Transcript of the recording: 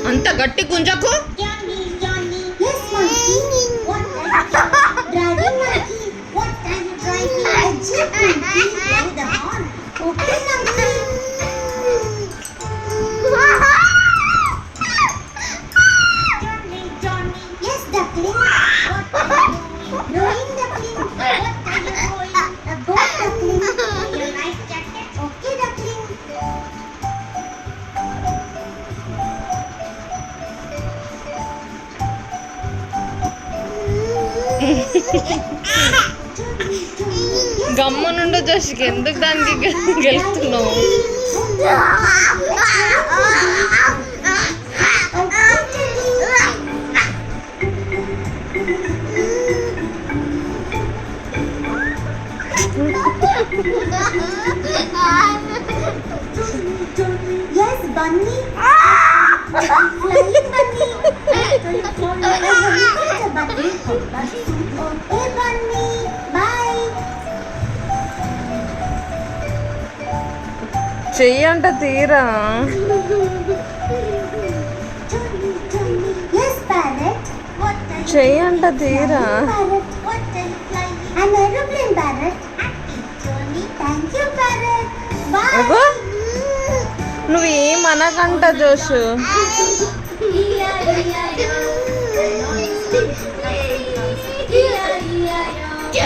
అంత గట్టి గుంజకు. గమ్మునుండు జోషికి, ఎందుకు దానికి గెలుస్తున్నావు? Yes, bunny. Flying bunny. Okay, bunny. Bye. చెయ్యంట తీరా. Yes, parrot. What are you చెయ్యంట తీరా. parrot? What are you flying? An aeroplane, parrot. Thank you, parrot. Bye. అగో నువ్వేమనకంట జోషు. Yeah.